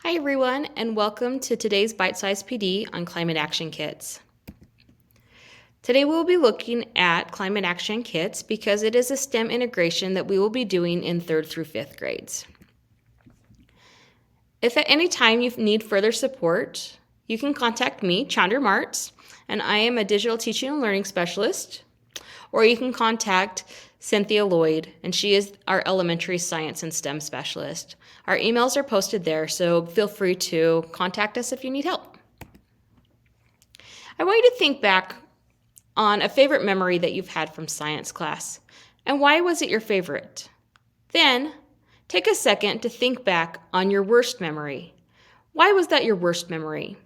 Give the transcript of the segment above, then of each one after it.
Hi everyone, and welcome to today's Bite-Sized PD on Climate Action Kits. Today we'll be looking at Climate Action Kits because it is a STEM integration that we will be doing in 3rd through 5th grades. If at any time you need further support, you can contact me, Chandra Martz, and I am a digital teaching and learning specialist, or you can contact Cynthia Lloyd, and she is our elementary science and STEM specialist. Our emails are posted there, so feel free to contact us if you need help. I want you to think back on a favorite memory that you've had from science class, and why was it your favorite? Then, take a second to think back on your worst memory. Why was that your worst memory?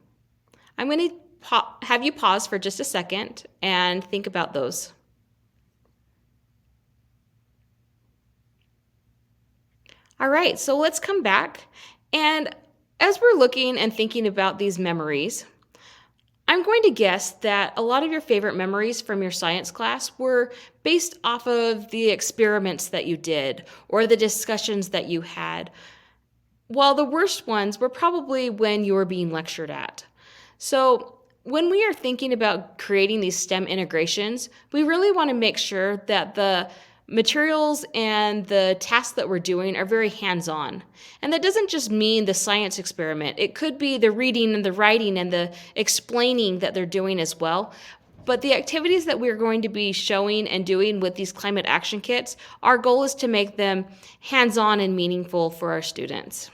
I'm going to have you pause for just a second and think about those. All right, so let's come back. And as we're looking and thinking about these memories, I'm going to guess that a lot of your favorite memories from your science class were based off of the experiments that you did or the discussions that you had, while the worst ones were probably when you were being lectured at. So when we are thinking about creating these STEM integrations, we really want to make sure that the materials and the tasks that we're doing are very hands-on. And that doesn't just mean the science experiment. It could be the reading and the writing and the explaining that they're doing as well. But the activities that we're going to be showing and doing with these climate action kits, our goal is to make them hands-on and meaningful for our students.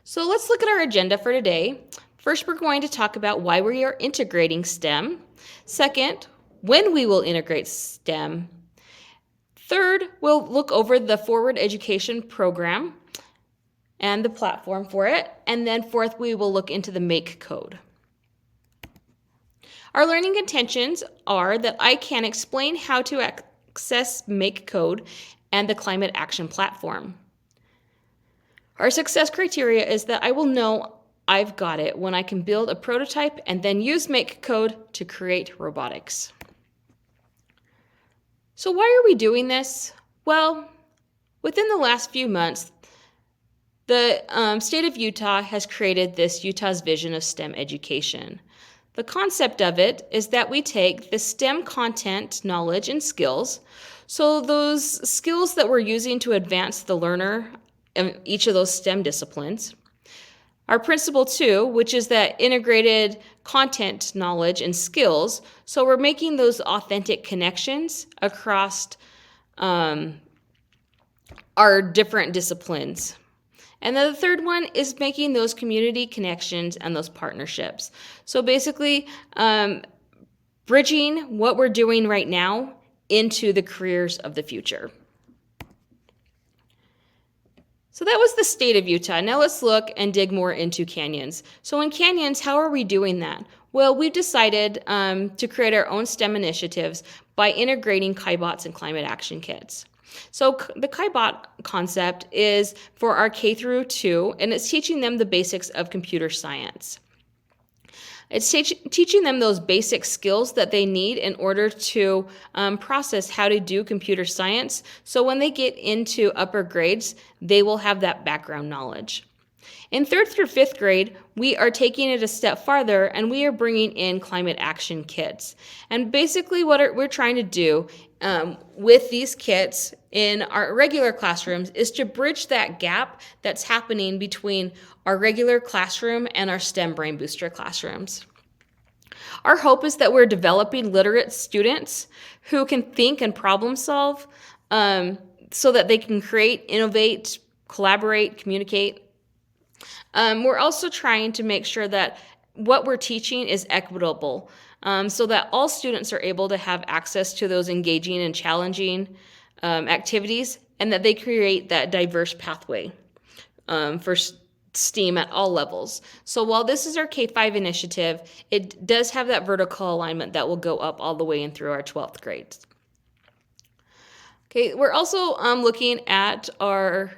So let's look at our agenda for today. First, we're going to talk about why we are integrating STEM. Second, when we will integrate STEM. Third, we'll look over the forward education program and the platform for it. And then fourth, we will look into the MAKE code. Our learning intentions are that I can explain how to access MAKE code and the climate action platform. Our success criteria is that I will know I've got it when I can build a prototype and then use MAKE code to create robotics. So why are we doing this? Well, within the last few months, the state of Utah has created this Utah's Vision of STEM Education. The concept of it is that we take the STEM content, knowledge, and skills, so those skills that we're using to advance the learner in each of those STEM disciplines. Our principle 2, which is that integrated content, knowledge, and skills. So we're making those authentic connections across our different disciplines. And then the third one is making those community connections and those partnerships. So basically, bridging what we're doing right now into the careers of the future. So that was the state of Utah. Now let's look and dig more into canyons. So in canyons, how are we doing that? Well, we've decided to create our own STEM initiatives by integrating KaiBots and climate action kits. So the KaiBot concept is for our K through 2, and it's teaching them the basics of computer science. It's teaching them those basic skills that they need in order to process how to do computer science. So when they get into upper grades, they will have that background knowledge. In 3rd through 5th grade, we are taking it a step farther and we are bringing in climate action kits. And basically what we're trying to do with these kits in our regular classrooms is to bridge that gap that's happening between our regular classroom and our STEM Brain Booster classrooms. Our hope is that we're developing literate students who can think and problem solve so that they can create, innovate, collaborate, communicate. We're also trying to make sure that what we're teaching is equitable so that all students are able to have access to those engaging and challenging activities and that they create that diverse pathway for STEAM at all levels. So while this is our K-5 initiative, it does have that vertical alignment that will go up all the way in through our 12th grades. Okay, we're also looking at our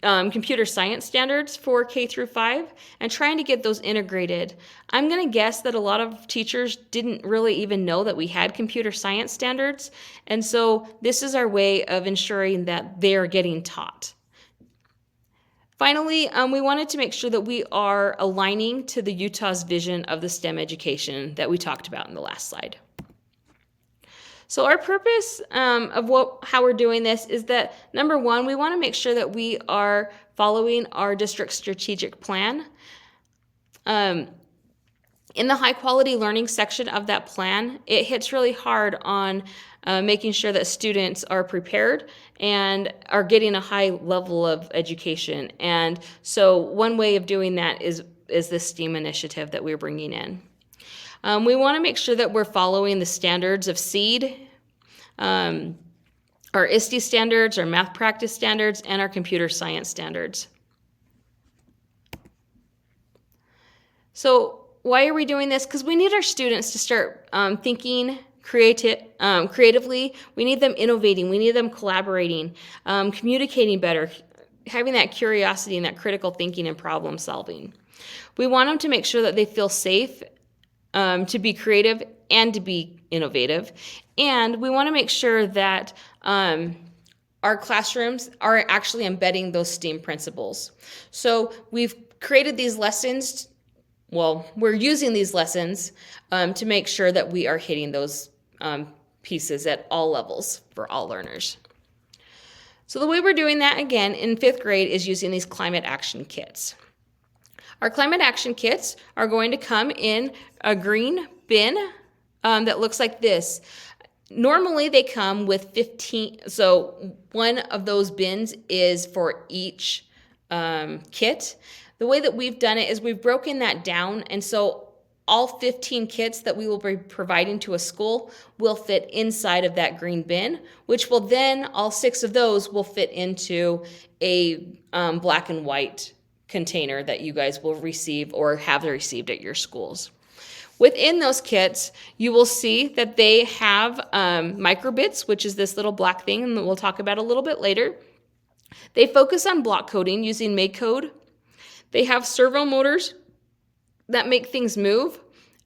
computer science standards for K through 5 and trying to get those integrated. I'm going to guess that a lot of teachers didn't really even know that we had computer science standards, and so this is our way of ensuring that they are getting taught. Finally, we wanted to make sure that we are aligning to the Utah's vision of the STEM education that we talked about in the last slide. So our purpose of how we're doing this is that, number one, we want to make sure that we are following our district strategic plan. In the high quality learning section of that plan, it hits really hard on making sure that students are prepared and are getting a high level of education. And so one way of doing that is this STEAM initiative that we're bringing in. We want to make sure that we're following the standards of SEED, our ISTE standards, our math practice standards, and our computer science standards. So why are we doing this? Because we need our students to start thinking creatively. We need them innovating. We need them collaborating, communicating better, having that curiosity and that critical thinking and problem solving. We want them to make sure that they feel safe to be creative and to be innovative. And we want to make sure that our classrooms are actually embedding those STEAM principles. So we've created these lessons. Well, we're using these lessons to make sure that we are hitting those pieces at all levels for all learners. So the way we're doing that, again, in 5th grade is using these climate action kits. Our climate action kits are going to come in a green bin that looks like this. Normally they come with 15, so one of those bins is for each kit. The way that we've done it is we've broken that down, and so all 15 kits that we will be providing to a school will fit inside of that green bin, which will then, all 6 of those will fit into a black and white container that you guys will receive or have received at your schools. Within those kits, you will see that they have microbits, which is this little black thing, and we'll talk about a little bit later. They focus on block coding using MakeCode. They have servo motors that make things move,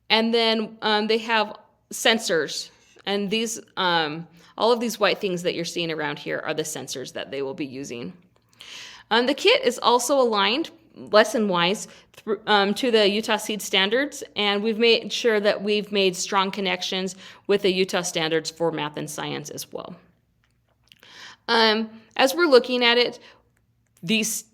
and then they have sensors. And these, all of these white things that you're seeing around here are the sensors that they will be using. The kit is also aligned lesson-wise to the Utah SEED standards, and we've made sure that we've made strong connections with the Utah standards for math and science as well. As we're looking at it, these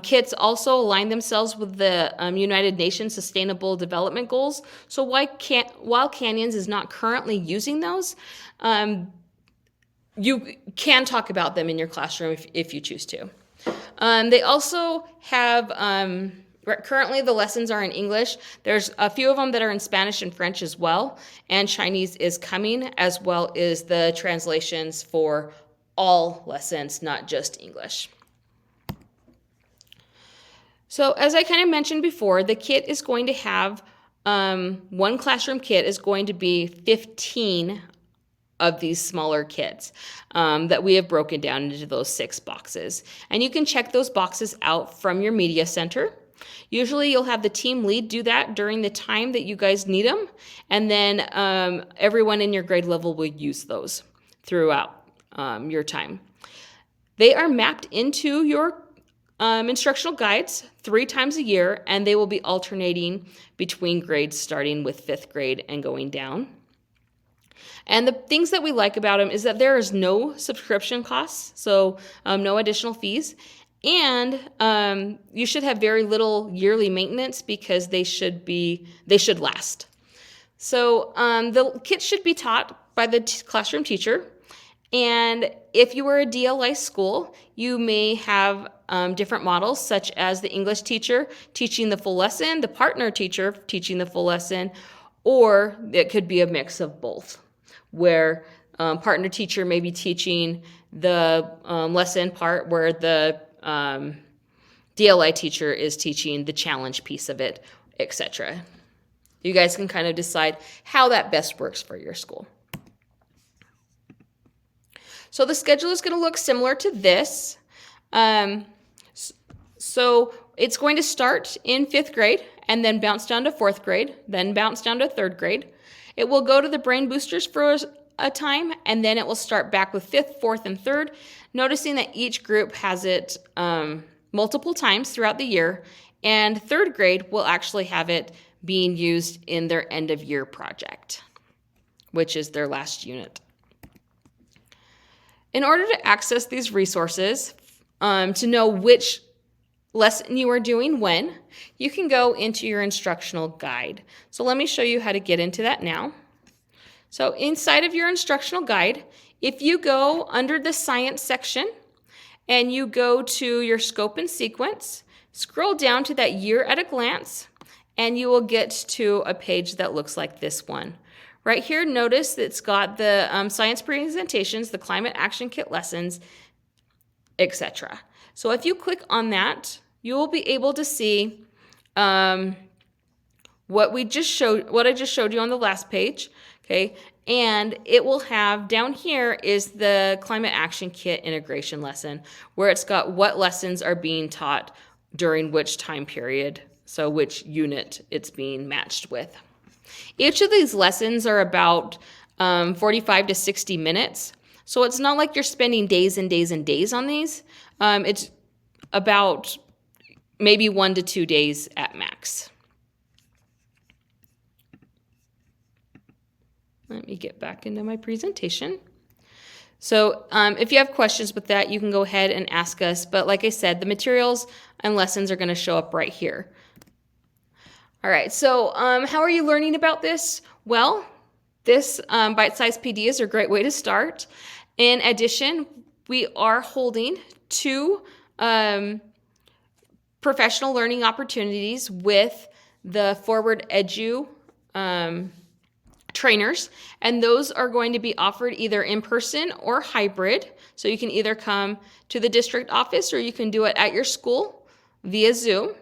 kits also align themselves with the United Nations Sustainable Development Goals. So while Canyons is not currently using those, you can talk about them in your classroom if you choose to. They also have, currently the lessons are in English. There's a few of them that are in Spanish and French as well, and Chinese is coming, as well as the translations for all lessons, not just English. So as I kind of mentioned before, the kit is going to have, one classroom kit is going to be 15 of these smaller kits that we have broken down into those 6 boxes. And you can check those boxes out from your media center. Usually you'll have the team lead do that during the time that you guys need them, and then everyone in your grade level will use those throughout your time. They are mapped into your instructional guides 3 times a year, and they will be alternating between grades starting with 5th grade and going down. And the things that we like about them is that there is no subscription costs, so no additional fees. And you should have very little yearly maintenance because they should last. So the kit should be taught by the classroom teacher. And if you were a DLI school, you may have different models, such as the English teacher teaching the full lesson, the partner teacher teaching the full lesson, or it could be a mix of both, where partner teacher may be teaching the lesson part, where the DLI teacher is teaching the challenge piece of it, etc. You guys can kind of decide how that best works for your school. So the schedule is going to look similar to this. So it's going to start in 5th grade and then bounce down to 4th grade, then bounce down to 3rd grade. It will go to the brain boosters for a time, and then it will start back with 5th, 4th, and 3rd, noticing that each group has it multiple times throughout the year, and third grade will actually have it being used in their end of year project, which is their last unit. In order to access these resources, to know which lesson you are doing when, you can go into your instructional guide. So let me show you how to get into that now. So inside of your instructional guide, if you go under the science section and you go to your scope and sequence, scroll down to that year at a glance, and you will get to a page that looks like this one. Right here, notice that it's got the science presentations, the climate action kit lessons, etc. So if you click on that, you will be able to see what I just showed you on the last page, okay? And it will have down here is the climate action kit integration lesson, where it's got what lessons are being taught during which time period, so which unit it's being matched with. Each of these lessons are about 45 to 60 minutes, so it's not like you're spending days and days and days on these. It's about maybe 1 to 2 days at max. Let me get back into my presentation. So if you have questions with that, you can go ahead and ask us. But like I said, the materials and lessons are going to show up right here. All right, so how are you learning about this? Well, this bite-sized PD is a great way to start. In addition, we are holding 2 professional learning opportunities with the Forward Edu trainers, and those are going to be offered either in person or hybrid. So you can either come to the district office or you can do it at your school via Zoom.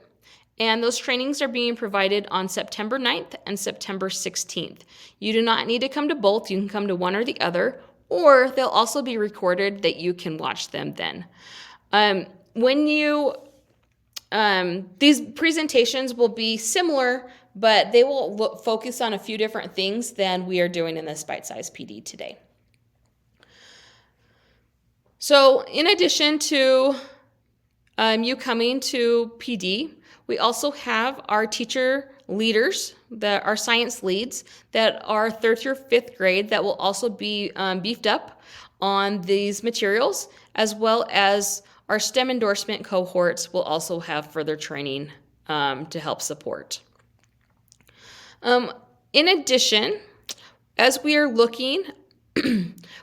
And those trainings are being provided on September 9th and September 16th. You do not need to come to both. You can come to one or the other, or they'll also be recorded that you can watch them then. These presentations will be similar, but they will focus on a few different things than we are doing in this bite-sized PD today. So in addition to you coming to PD, we also have our teacher leaders, our science leads that are 3rd through 5th grade that will also be beefed up on these materials, as well as our STEM endorsement cohorts will also have further training to help support. In addition, as we are looking,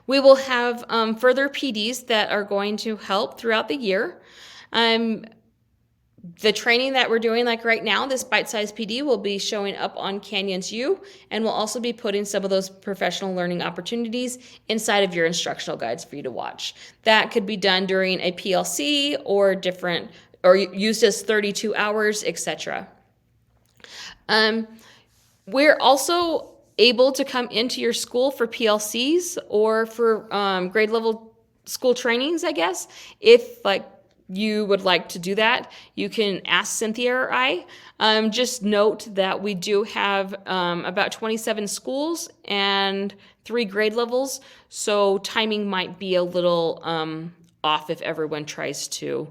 we will have further PDs that are going to help throughout the year. The training that we're doing, like right now, this bite-sized PD will be showing up on Canyons U, and we'll also be putting some of those professional learning opportunities inside of your instructional guides for you to watch. That could be done during a PLC or used as 32 hours, etc. We're also able to come into your school for PLCs or for grade level school trainings, I guess. If you would like to do that, you can ask Cynthia or I. Just note that we do have about 27 schools and 3 grade levels, so timing might be a little off if everyone tries to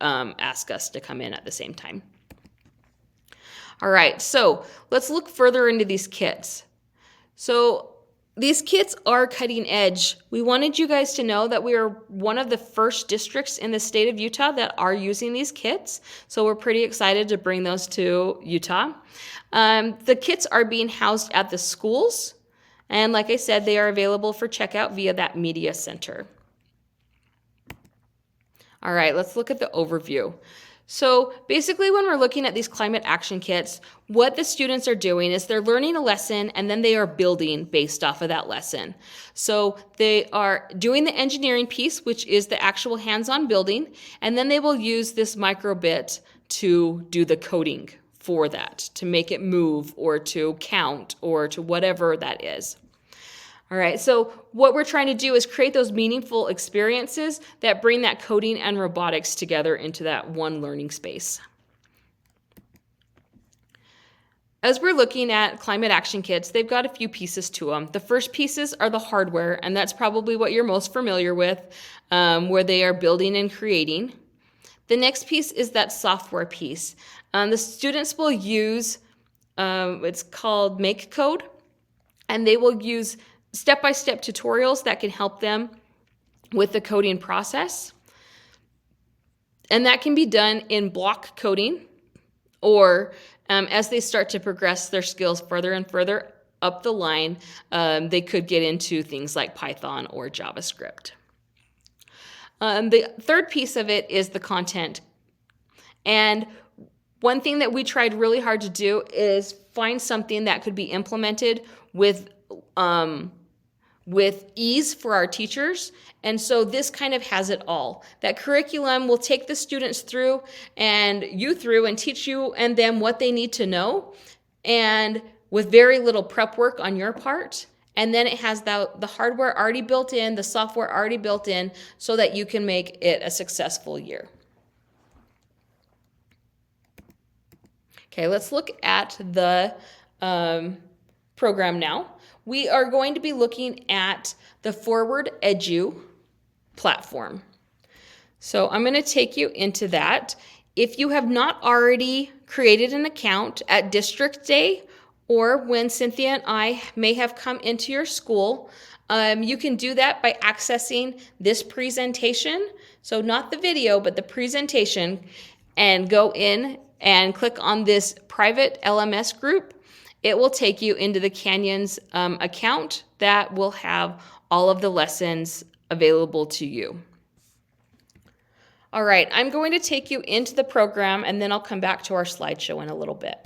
ask us to come in at the same time. All right, so let's look further into these kits. So these kits are cutting edge. We wanted you guys to know that we are one of the first districts in the state of Utah that are using these kits. So we're pretty excited to bring those to Utah. The kits are being housed at the schools. And like I said, they are available for checkout via that media center. All right, let's look at the overview. So basically when we're looking at these climate action kits, what the students are doing is they're learning a lesson and then they are building based off of that lesson. So they are doing the engineering piece, which is the actual hands-on building, and then they will use this microbit to do the coding for that, to make it move or to count or to whatever that is. All right, so what we're trying to do is create those meaningful experiences that bring that coding and robotics together into that one learning space. As we're looking at climate action kits, they've got a few pieces to them. The first pieces are the hardware, and that's probably what you're most familiar with, where they are building and creating. The next piece is that software piece. The students will use, it's called Make Code, and they will use step-by-step tutorials that can help them with the coding process. And that can be done in block coding, or as they start to progress their skills further and further up the line, they could get into things like Python or JavaScript. The third piece of it is the content. And one thing that we tried really hard to do is find something that could be implemented with ease for our teachers. And so this kind of has it all. That curriculum will take the students through and teach you and them what they need to know, and with very little prep work on your part. And then it has the hardware already built in, the software already built in, so that you can make it a successful year. Okay, let's look at the program now. We are going to be looking at the Forward Edu platform. So I'm going to take you into that. If you have not already created an account at District Day, or when Cynthia and I may have come into your school, you can do that by accessing this presentation. So not the video, but the presentation, and go in and click on this private LMS group. It will take you into the Canyons account that will have all of the lessons available to you. All right, I'm going to take you into the program, and then I'll come back to our slideshow in a little bit.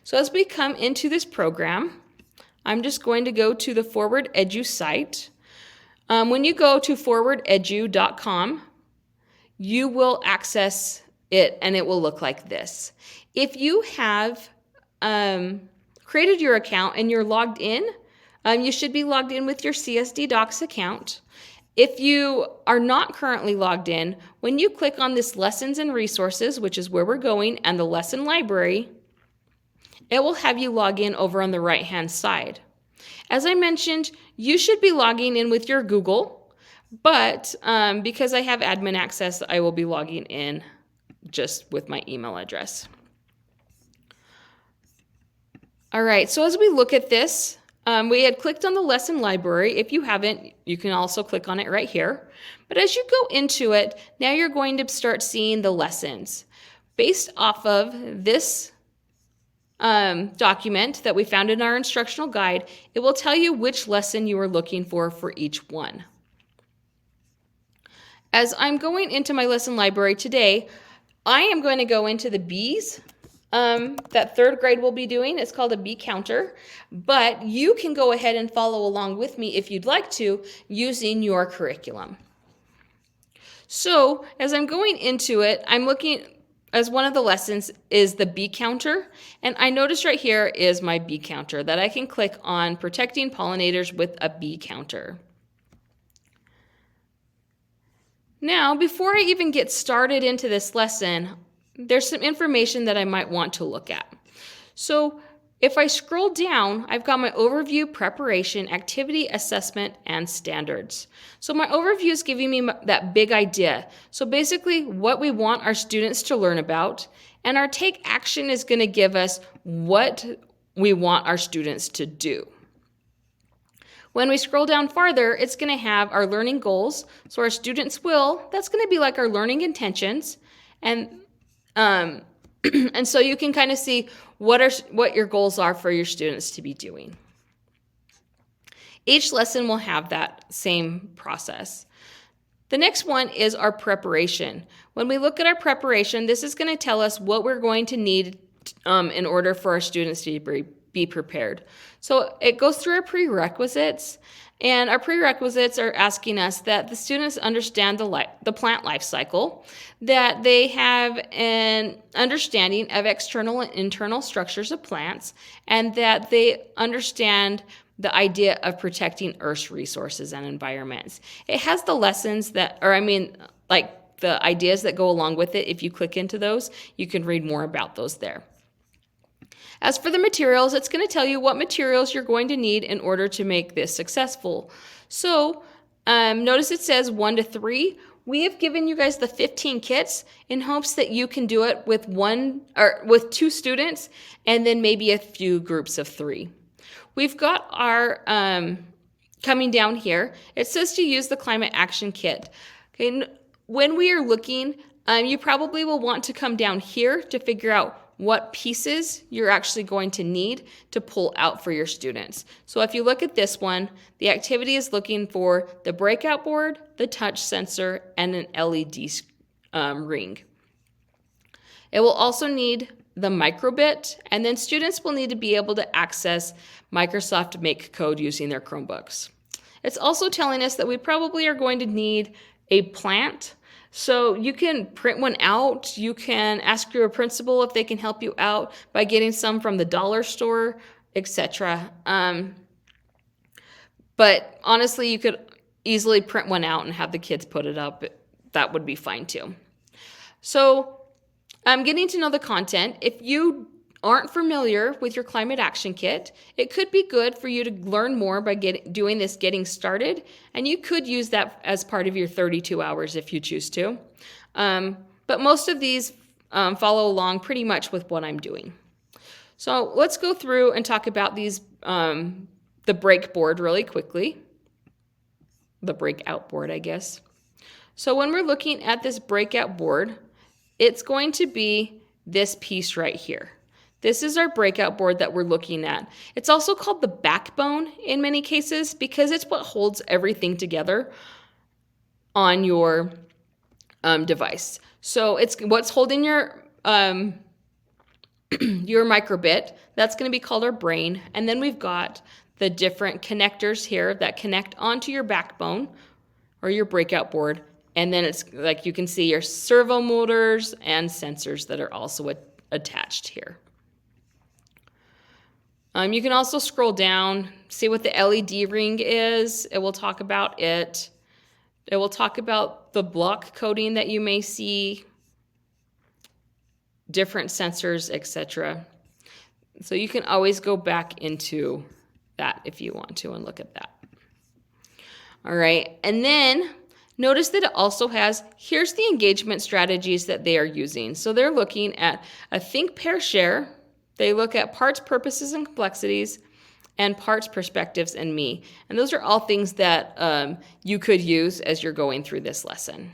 So as we come into this program, I'm just going to go to the Forward Edu site. When you go to forwardedu.com, you will access it, and it will look like this. If you have created your account and you're logged in, you should be logged in with your CSD Docs account. If you are not currently logged in, when you click on this Lessons and Resources, which is where we're going, and the Lesson Library, it will have you log in over on the right-hand side. As I mentioned, you should be logging in with your Google, but because I have admin access, I will be logging in just with my email address. All right, so as we look at this, we had clicked on the lesson library. If you haven't, you can also click on it right here. But as you go into it, now you're going to start seeing the lessons. Based off of this document that we found in our instructional guide, it will tell you which lesson you are looking for each one. As I'm going into my lesson library today, I am going to go into the B's that third grade will be doing. It's called a B counter, but you can go ahead and follow along with me if you'd like to, using your curriculum. So as I'm going into it, I'm looking, as one of the lessons is the bee counter, and I notice right here is my bee counter that I can click on protecting pollinators with a bee counter. Now, before I even get started into this lesson, there's some information that I might want to look at. So if I scroll down, I've got my overview, preparation, activity, assessment, and standards. So my overview is giving me that big idea. So basically what we want our students to learn about, and our take action is going to give us what we want our students to do. When we scroll down farther, it's going to have our learning goals. So our students will, that's going to be like our learning intentions. And so you can kind of see what your goals are for your students to be doing. Each lesson will have that same process. The next one is our preparation. When we look at our preparation, this is going to tell us what we're going to need in order for our students to be prepared. So it goes through our prerequisites, and our prerequisites are asking us that the students understand the plant life cycle, that they have an understanding of external and internal structures of plants, and that they understand the idea of protecting Earth's resources and environments. It has the lessons like the ideas that go along with it. If you click into those, you can read more about those there. As for the materials, it's going to tell you what materials you're going to need in order to make this successful. So notice it says 1 to 3. we have given you guys the 15 kits in hopes that you can do it with one or with 2 students and then maybe a few groups of 3. We've got our coming down here. It says to use the climate action kit. Okay, when we are looking, you probably will want to come down here to figure out what pieces you're actually going to need to pull out for your students. So if you look at this one, the activity is looking for the breakout board, the touch sensor, and an LED ring. It will also need the microbit, and then students will need to be able to access Microsoft Make Code using their Chromebooks. It's also telling us that we probably are going to need a plant. So you can print one out. You can ask your principal if they can help you out by getting some from the dollar store, etc. But honestly, you could easily print one out and have the kids put it up. That would be fine too. So getting to know the content. If you aren't familiar with your climate action kit, it could be good for you to learn more by doing this getting started, and you could use that as part of your 32 hours if you choose to. But most of these follow along pretty much with what I'm doing. So let's go through and talk about these, the break board really quickly. The breakout board, I guess. So when we're looking at this breakout board, it's going to be this piece right here. This is our breakout board that we're looking at. It's also called the backbone in many cases because it's what holds everything together on your device. So it's what's holding your microbit. That's going to be called our brain. And then we've got the different connectors here that connect onto your backbone or your breakout board. And then it's like you can see your servo motors and sensors that are also attached here. You can also scroll down, see what the LED ring is. It will talk about it. It will talk about the block coding that you may see, different sensors, etc. So you can always go back into that if you want to and look at that. All right, and then notice that it also has, here's the engagement strategies that they are using. So they're looking at a think, pair, share. They look at parts, purposes, and complexities, and parts, perspectives, and me. And those are all things that you could use as you're going through this lesson.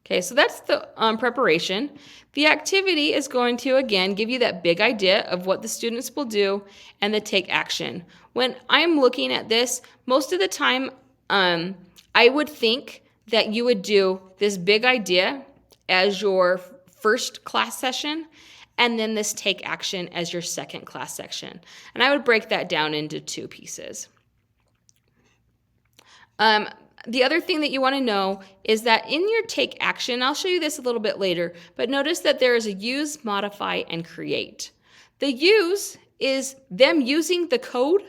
Okay, so that's the preparation. The activity is going to, again, give you that big idea of what the students will do and the take action. When I'm looking at this, most of the time, I would think that you would do this big idea as your first class session, and then this take action as your second class section. And I would break that down into 2 pieces. The other thing that you want to know is that in your take action, I'll show you this a little bit later, but notice that there is a use, modify, and create. The use is them using the code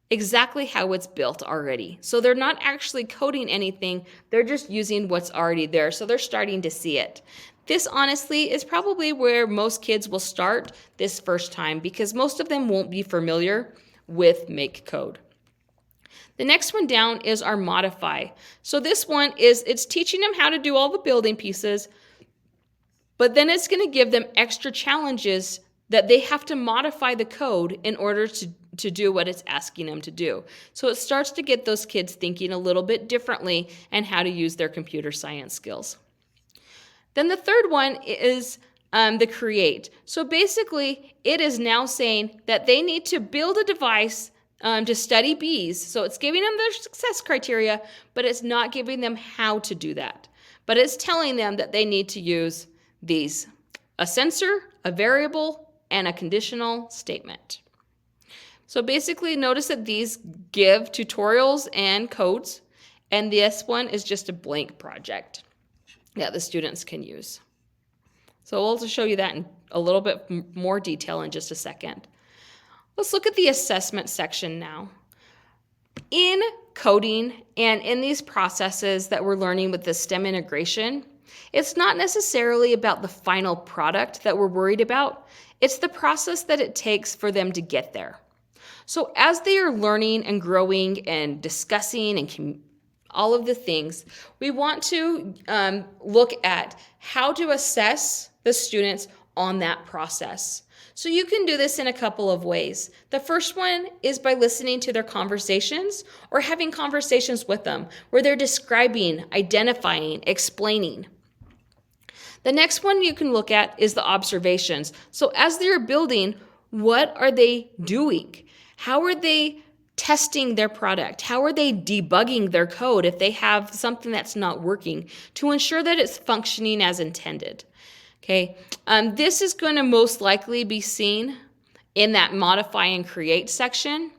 exactly how it's built already. So they're not actually coding anything, they're just using what's already there, so they're starting to see it. This honestly is probably where most kids will start this first time because most of them won't be familiar with Make Code. The next one down is our modify. So this one is, it's teaching them how to do all the building pieces, but then it's going to give them extra challenges that they have to modify the code in order to do what it's asking them to do. So it starts to get those kids thinking a little bit differently and how to use their computer science skills. Then the third one is the create. So basically, it is now saying that they need to build a device to study bees. So it's giving them their success criteria, but it's not giving them how to do that. But it's telling them that they need to use these: a sensor, a variable, and a conditional statement. So basically, notice that these give tutorials and codes, and this one is just a blank project that the students can use. So we'll just show you that in a little bit more detail in just a second. Let's look at the assessment section now. In coding and in these processes that we're learning with the STEM integration, it's not necessarily about the final product that we're worried about. It's the process that it takes for them to get there. So as they are learning and growing and discussing and all of the things. We want to look at how to assess the students on that process. So you can do this in a couple of ways. The first one is by listening to their conversations or having conversations with them where they're describing, identifying, explaining. The next one you can look at is the observations. So as they're building, what are they doing? How are they testing their product? How are they debugging their code if they have something that's not working to ensure that it's functioning as intended? Okay, this is going to most likely be seen in that modify and create section,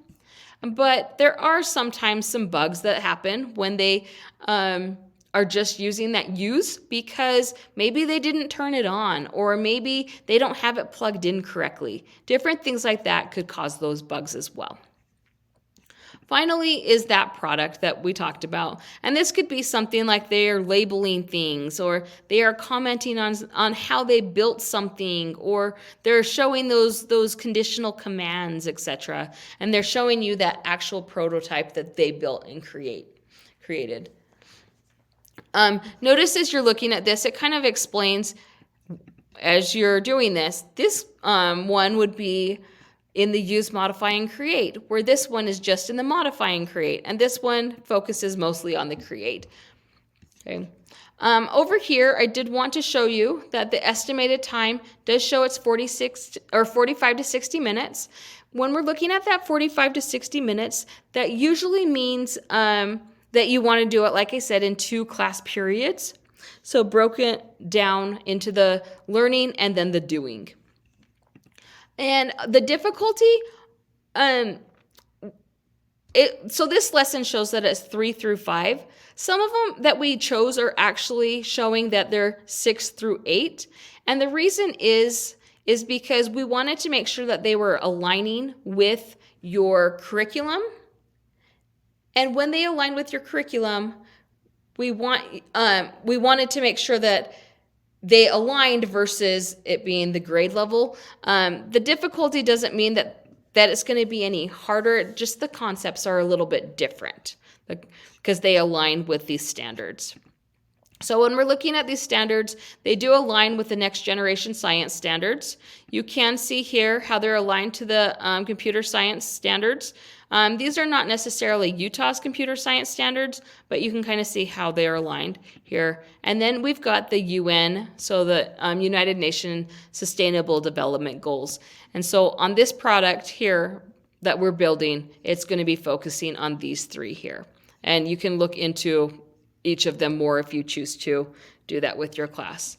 but there are sometimes some bugs that happen when they are just using that use because maybe they didn't turn it on or maybe they don't have it plugged in correctly. Different things like that could cause those bugs as well. Finally is that product that we talked about. And this could be something like they are labeling things or they are commenting on how they built something or they're showing those conditional commands, etc. And they're showing you that actual prototype that they built and created. Notice as you're looking at this, it kind of explains as you're doing this. This one would be in the use, modify, and create, where this one is just in the modify and create, and this one focuses mostly on the create. Okay. Over here, I did want to show you that the estimated time does show it's 45 to 60 minutes. When we're looking at that 45 to 60 minutes, that usually means that you want to do it, like I said, in 2 class periods. So broken down into the learning and then the doing. And the difficulty, so this lesson shows that it's 3 through 5. Some of them that we chose are actually showing that they're 6 through 8. And the reason is because we wanted to make sure that they were aligning with your curriculum. And when they align with your curriculum, we wanted to make sure that they aligned versus it being the grade level. The difficulty doesn't mean that it's going to be any harder, just the concepts are a little bit different because they align with these standards. So when we're looking at these standards, they do align with the next generation science standards. You can see here how they're aligned to the computer science standards. These are not necessarily Utah's computer science standards, but you can kind of see how they're aligned here. And then we've got the UN, so the United Nations Sustainable Development Goals. And so on this product here that we're building, it's going to be focusing on these 3 here. And you can look into each of them more if you choose to do that with your class.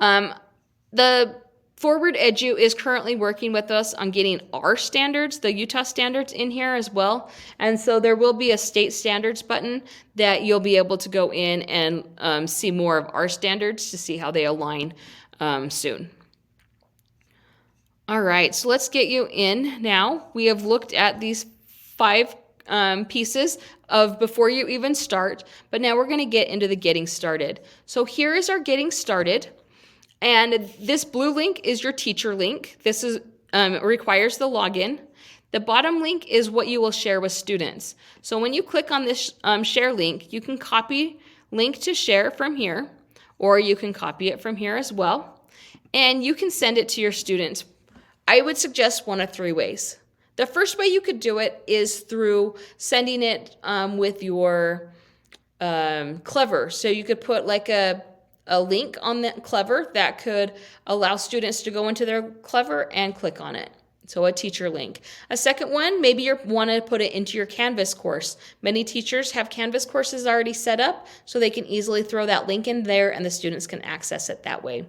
The Forward Edu is currently working with us on getting our standards, the Utah standards, in here as well. And so there will be a state standards button that you'll be able to go in and see more of our standards to see how they align soon. All right, so let's get you in now. We have looked at these 5 pieces of before you even start, but now we're going to get into the getting started. So here is our getting started. And this blue link is your teacher link. This is requires the login. The bottom link is what you will share with students. So when you click on this share link, you can copy link to share from here, or you can copy it from here as well. And you can send it to your students. I would suggest one of 3 ways. The first way you could do it is through sending it with your Clever. So you could put like a link on that Clever that could allow students to go into their Clever and click on it. So a teacher link. A second one, maybe you want to put it into your Canvas course. Many teachers have Canvas courses already set up, so they can easily throw that link in there and the students can access it that way.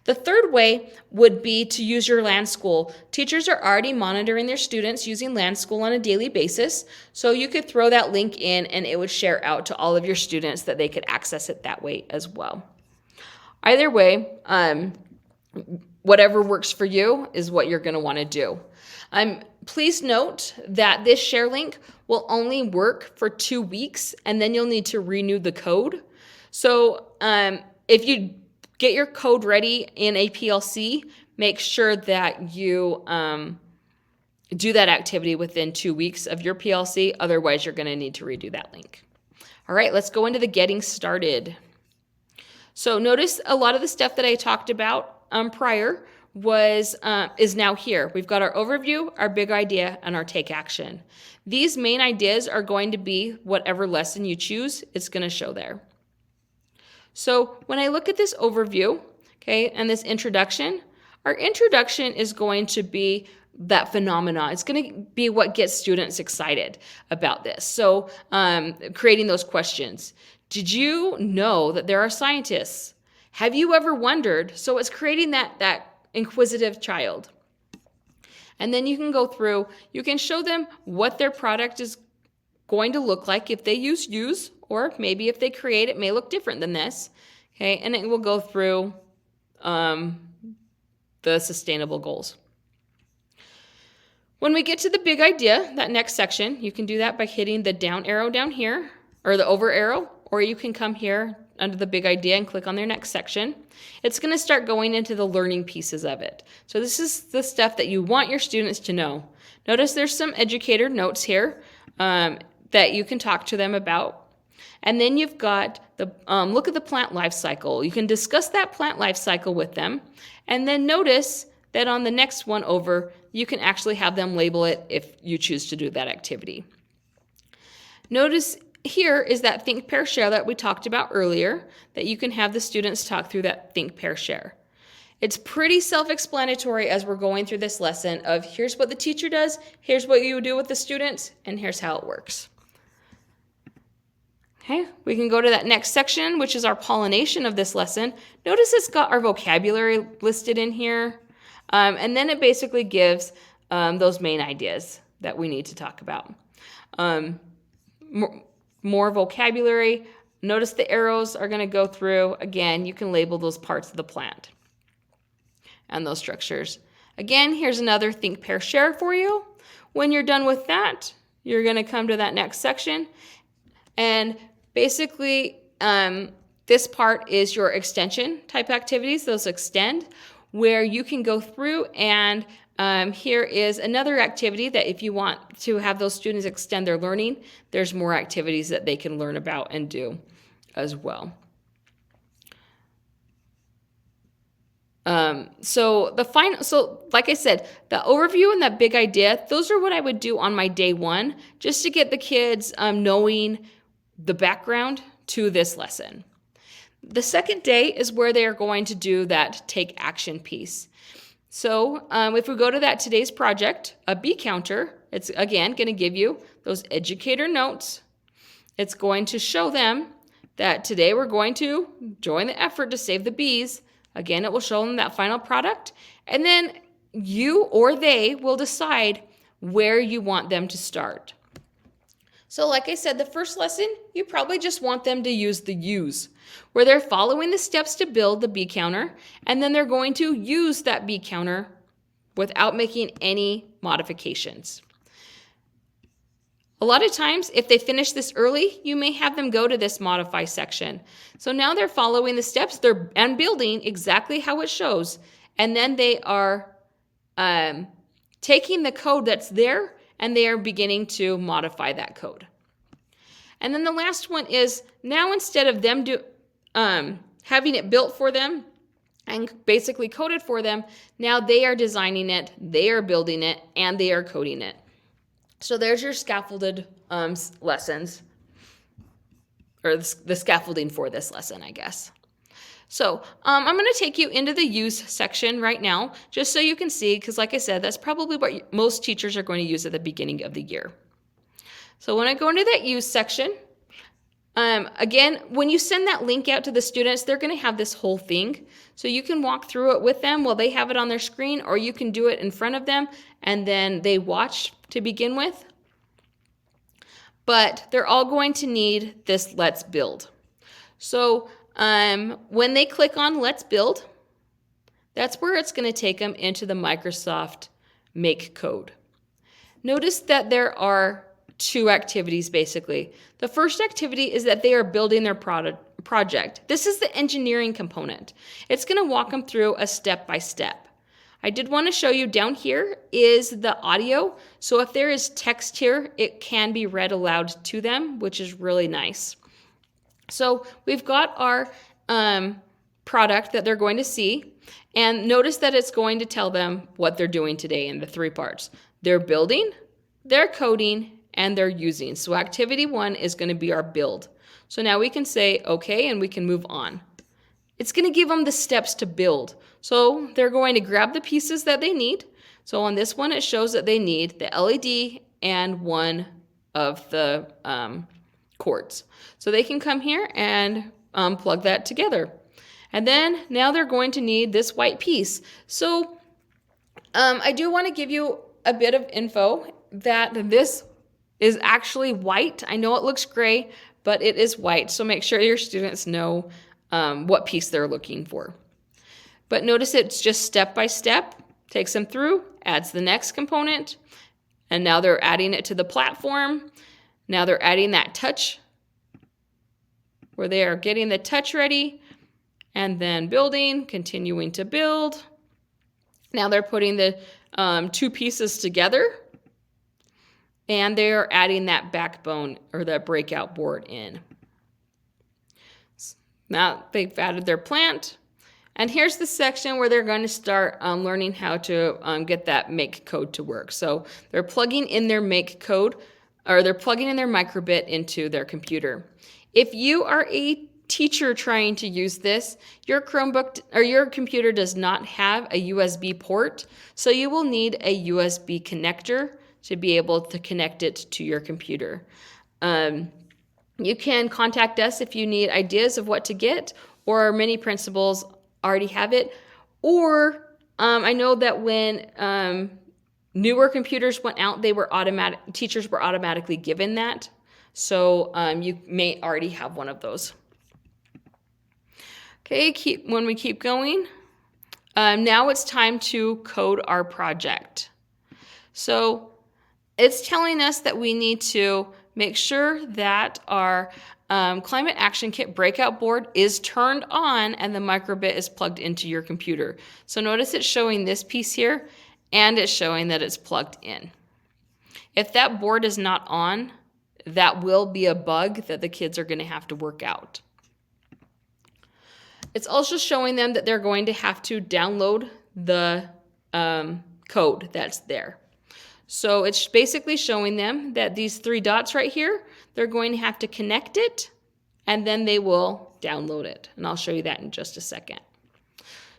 The third way would be to use your Land School. Teachers are already monitoring their students using Land School on a daily basis, so you could throw that link in and it would share out to all of your students that they could access it that way as well. Either way, whatever works for you is what you're going to want to do. Please note that this share link will only work for 2 weeks and then you'll need to renew the code. So if you get your code ready in a PLC, make sure that you do that activity within 2 weeks of your PLC. Otherwise, you're going to need to redo that link. All right, let's go into the getting started. So notice a lot of the stuff that I talked about prior is now here. We've got our overview, our big idea, and our take action. These main ideas are going to be whatever lesson you choose, it's going to show there. So when I look at this overview, okay, and this introduction, our introduction is going to be that phenomena. It's going to be what gets students excited about this. So creating those questions. Did you know that there are scientists? Have you ever wondered? So it's creating that inquisitive child. And then you can go through, you can show them what their product is going to look like if they use, or maybe if they create, it may look different than this. Okay, and it will go through the sustainable goals. When we get to the big idea, that next section, you can do that by hitting the down arrow down here, or the over arrow, or you can come here under the big idea and click on their next section. It's going to start going into the learning pieces of it. So this is the stuff that you want your students to know. Notice there's some educator notes here that you can talk to them about. And then you've got the look at the plant life cycle. You can discuss that plant life cycle with them. And then notice that on the next one over, you can actually have them label it if you choose to do that activity. Notice here is that think, pair, share that we talked about earlier, that you can have the students talk through that think, pair, share. It's pretty self-explanatory as we're going through this lesson of here's what the teacher does, here's what you do with the students, and here's how it works. Okay, we can go to that next section, which is our pollination of this lesson. Notice it's got our vocabulary listed in here, and then it basically gives those main ideas that we need to talk about. More vocabulary. Notice the arrows are going to go through. Again, you can label those parts of the plant and those structures. Again, here's another think, pair, share for you. When you're done with that, you're going to come to that next section. And basically, this part is your extension type activities, those extend, where you can go through and here is another activity that if you want to have those students extend their learning, there's more activities that they can learn about and do as well. So like I said, the overview and that big idea, those are what I would do on my day one, just to get the kids knowing the background to this lesson. The second day is where they are going to do that take action piece. So if we go to that today's project, a bee counter, it's again going to give you those educator notes. It's going to show them that today we're going to join the effort to save the bees. Again, it will show them that final product. And then you or they will decide where you want them to start. So like I said, the first lesson, you probably just want them to use the use, where they're following the steps to build the bee counter, and then they're going to use that bee counter without making any modifications. A lot of times, if they finish this early, you may have them go to this modify section. So now they're following the steps and building exactly how it shows, and then they are taking the code that's there and they are beginning to modify that code. And then the last one is now instead of them having it built for them and basically coded for them, now they are designing it, they are building it, and they are coding it. So there's your scaffolded lessons, or the scaffolding for this lesson, I guess. So I'm going to take you into the use section right now, just so you can see, because like I said, that's probably what most teachers are going to use at the beginning of the year. So when I go into that use section, again, when you send that link out to the students, they're going to have this whole thing. So you can walk through it with them while they have it on their screen, or you can do it in front of them and then they watch to begin with. But they're all going to need this Let's Build. So when they click on Let's Build, that's where it's going to take them into the Microsoft Make code. Notice that there are two activities basically. The first activity is that they are building their project. This is the engineering component. It's going to walk them through a step by step. I did want to show you down here is the audio. So if there is text here, it can be read aloud to them, which is really nice. So we've got our product that they're going to see, and notice that it's going to tell them what they're doing today in the 3 parts. They're building, they're coding, and they're using. So activity 1 is going to be our build. So now we can say okay, and we can move on. It's going to give them the steps to build. So they're going to grab the pieces that they need. So on this one, it shows that they need the LED and one of the cords. So they can come here and plug that together. And then now they're going to need this white piece. So I do want to give you a bit of info that this is actually white. I know it looks gray, but it is white. So make sure your students know what piece they're looking for. But notice it's just step by step, takes them through, adds the next component, and now they're adding it to the platform. Now they're adding that touch, where they are getting the touch ready, and then building, continuing to build. Now they're putting the 2 pieces together, and they are adding that backbone or that breakout board in. Now they've added their plant, and here's the section where they're going to start learning how to get that make code to work. So they're plugging in their make code, or they're plugging in their microbit into their computer. If you are a teacher trying to use this, your Chromebook or your computer does not have a USB port, so you will need a USB connector to be able to connect it to your computer. You can contact us if you need ideas of what to get, or many principals already have it. Or I know that when newer computers went out, teachers were automatically given that. So you may already have one of those. Okay, when we keep going, now it's time to code our project. So it's telling us that we need to make sure that our Climate Action Kit breakout board is turned on and the microbit is plugged into your computer. So notice it's showing this piece here, and it's showing that it's plugged in. If that board is not on, that will be a bug that the kids are going to have to work out. It's also showing them that they're going to have to download the code that's there. So it's basically showing them that these 3 dots right here, they're going to have to connect it, and then they will download it. And I'll show you that in just a second.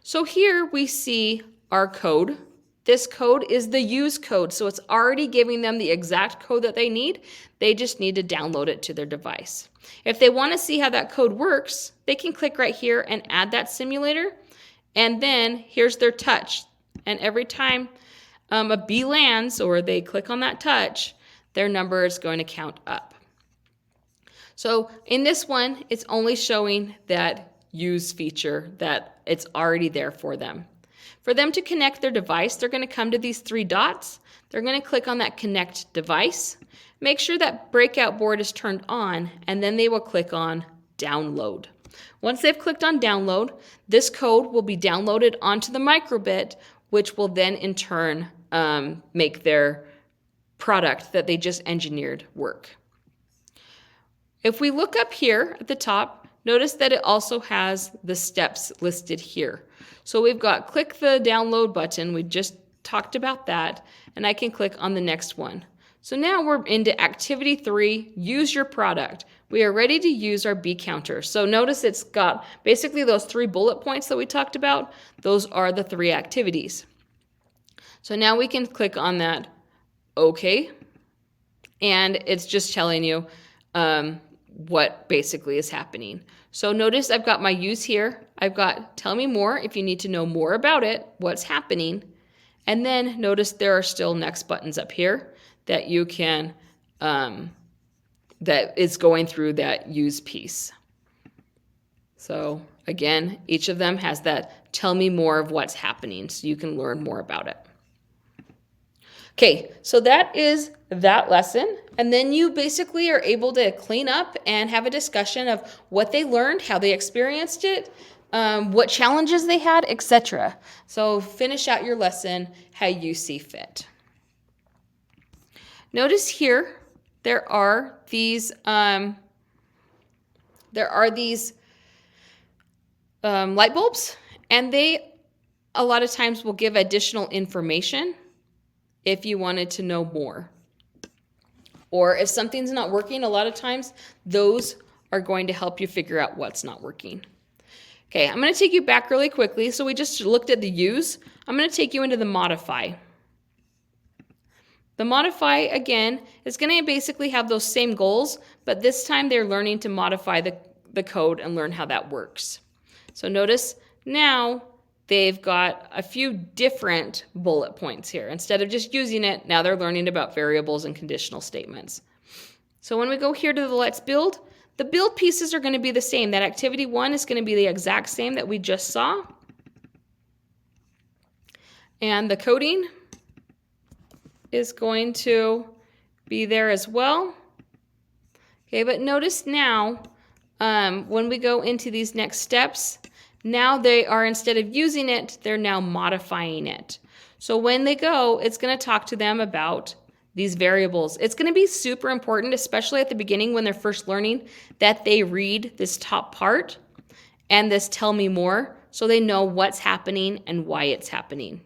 So here we see our code. This code is the use code, so it's already giving them the exact code that they need. They just need to download it to their device. If they want to see how that code works, they can click right here and add that simulator, and then here's their touch. And every time a bee lands or they click on that touch, their number is going to count up. So in this one, it's only showing that use feature, that it's already there for them. For them to connect their device, they're going to come to these 3 dots. They're going to click on that connect device. Make sure that breakout board is turned on, and then they will click on download. Once they've clicked on download, this code will be downloaded onto the microbit, which will then in turn make their product that they just engineered work. If we look up here at the top, notice that it also has the steps listed here. So we've got click the download button. We just talked about that, and I can click on the next one. So now we're into activity 3, use your product. We are ready to use our bee counter. So notice it's got basically those 3 bullet points that we talked about. Those are the 3 activities. So now we can click on that OK, and it's just telling you what basically is happening. So notice I've got my use here. I've got tell me more if you need to know more about it, what's happening. And then notice there are still next buttons up here that you can, that is going through that use piece. So again, each of them has that tell me more of what's happening so you can learn more about it. Okay, so that is that lesson. And then you basically are able to clean up and have a discussion of what they learned, how they experienced it, what challenges they had, etc. So finish out your lesson how you see fit. Notice here there are these there are these light bulbs, and they a lot of times will give additional information if you wanted to know more. Or if something's not working, a lot of times those are going to help you figure out what's not working. Okay, I'm going to take you back really quickly. So we just looked at the use. I'm going to take you into the modify. The modify, again, is going to basically have those same goals, but this time they're learning to modify the code and learn how that works. So notice now they've got a few different bullet points here. Instead of just using it, now they're learning about variables and conditional statements. So when we go here to the let's build, the build pieces are going to be the same. That activity 1 is going to be the exact same that we just saw. And the coding is going to be there as well. Okay, but notice now when we go into these next steps, now they are, instead of using it, they're now modifying it. So when they go, it's going to talk to them about these variables. It's going to be super important, especially at the beginning when they're first learning, that they read this top part and this tell me more so they know what's happening and why it's happening.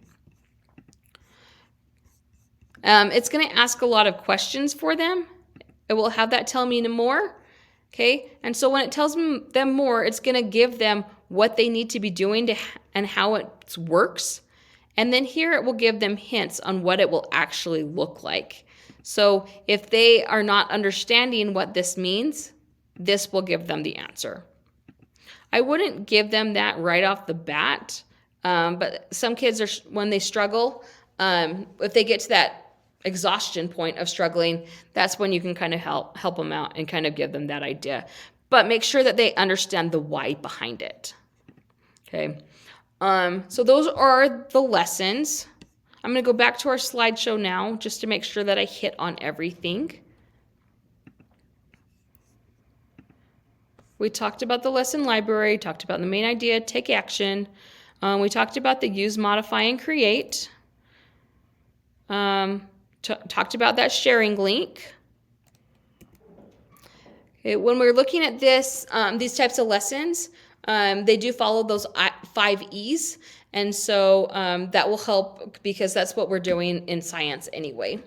It's going to ask a lot of questions for them. It will have that tell me more. Okay, and so when it tells them more, it's going to give them what they need to be doing and how it works. And then here it will give them hints on what it will actually look like. So if they are not understanding what this means, this will give them the answer. I wouldn't give them that right off the bat, but some kids, when they struggle, if they get to that exhaustion point of struggling, that's when you can kind of help them out and kind of give them that idea. But make sure that they understand the why behind it. Okay, so those are the lessons. I'm going to go back to our slideshow now just to make sure that I hit on everything. We talked about the lesson library, talked about the main idea, take action. We talked about the use, modify, and create. Talked about that sharing link. Okay, when we're looking at this, these types of lessons, they do follow those 5 E's, and so that will help because that's what we're doing in science anyway.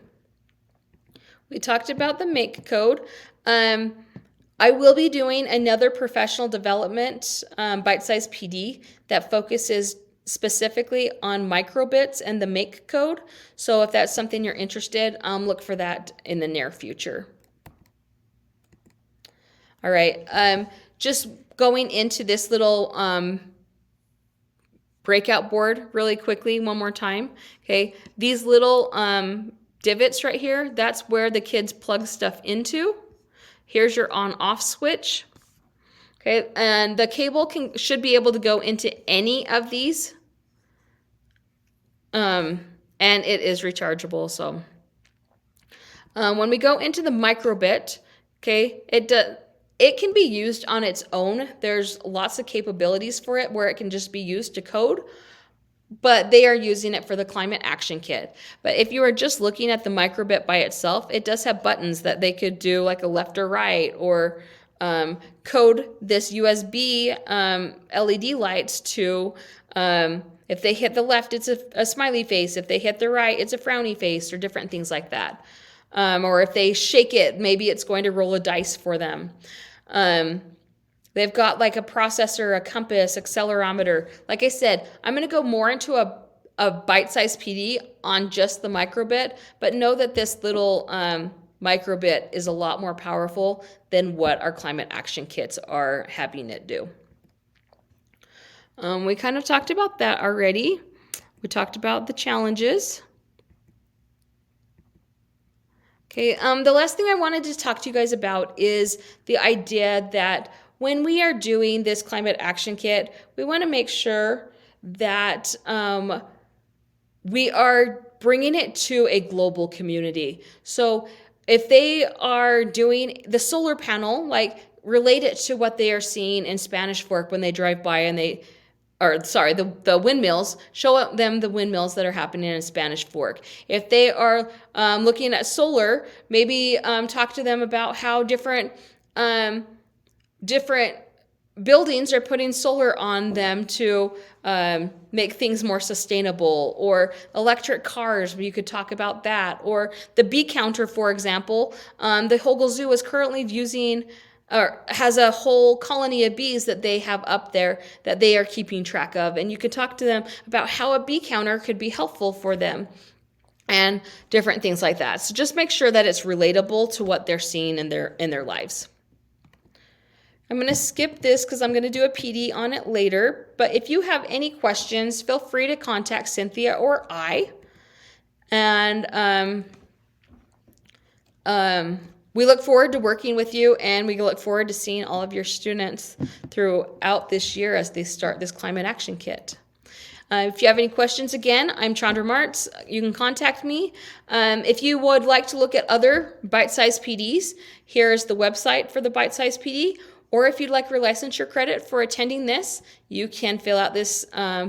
We talked about the make code. I will be doing another professional development bite-sized PD that focuses specifically on microbits and the make code. So if that's something you're interested, look for that in the near future. All right, just going into this little breakout board really quickly one more time. Okay, these little divots right here, that's where the kids plug stuff into. Here's your on-off switch. Okay, and the cable should be able to go into any of these, and it is rechargeable. So when we go into the microbit, okay, it can be used on its own. There's lots of capabilities for it where it can just be used to code, but they are using it for the climate action kit. But if you are just looking at the microbit by itself, it does have buttons that they could do like a left or right, or code this USB LED lights to, if they hit the left, it's a smiley face. If they hit the right, it's a frowny face, or different things like that. Or if they shake it, maybe it's going to roll a dice for them. They've got like a processor, a compass, accelerometer. Like I said, I'm going to go more into a bite-sized PD on just the microbit, but know that this little microbit is a lot more powerful than what our climate action kits are having it do. We kind of talked about that already. We talked about the challenges. Okay, the last thing I wanted to talk to you guys about is the idea that when we are doing this climate action kit, we want to make sure that we are bringing it to a global community. So if they are doing the solar panel, like relate it to what they are seeing in Spanish Fork when they drive by and the windmills, show them the windmills that are happening in Spanish Fork. If they are looking at solar, maybe talk to them about how different different buildings are putting solar on them to make things more sustainable, or electric cars, you could talk about that, or the bee counter, for example. The Hogle Zoo is currently using, or has a whole colony of bees that they have up there that they are keeping track of, and you could talk to them about how a bee counter could be helpful for them and different things like that. So just make sure that it's relatable to what they're seeing in their lives. I'm going to skip this because I'm going to do a PD on it later. But if you have any questions, feel free to contact Cynthia or I. And we look forward to working with you, and we look forward to seeing all of your students throughout this year as they start this Climate Action Kit. If you have any questions, again, I'm Chandra Martz. You can contact me. If you would like to look at other bite-sized PDs, here's the website for the bite-sized PD. Or if you'd like relicensure credit for attending this, you can fill out this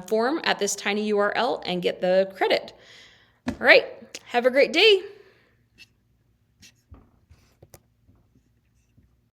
form at this tiny URL and get the credit. All right, have a great day.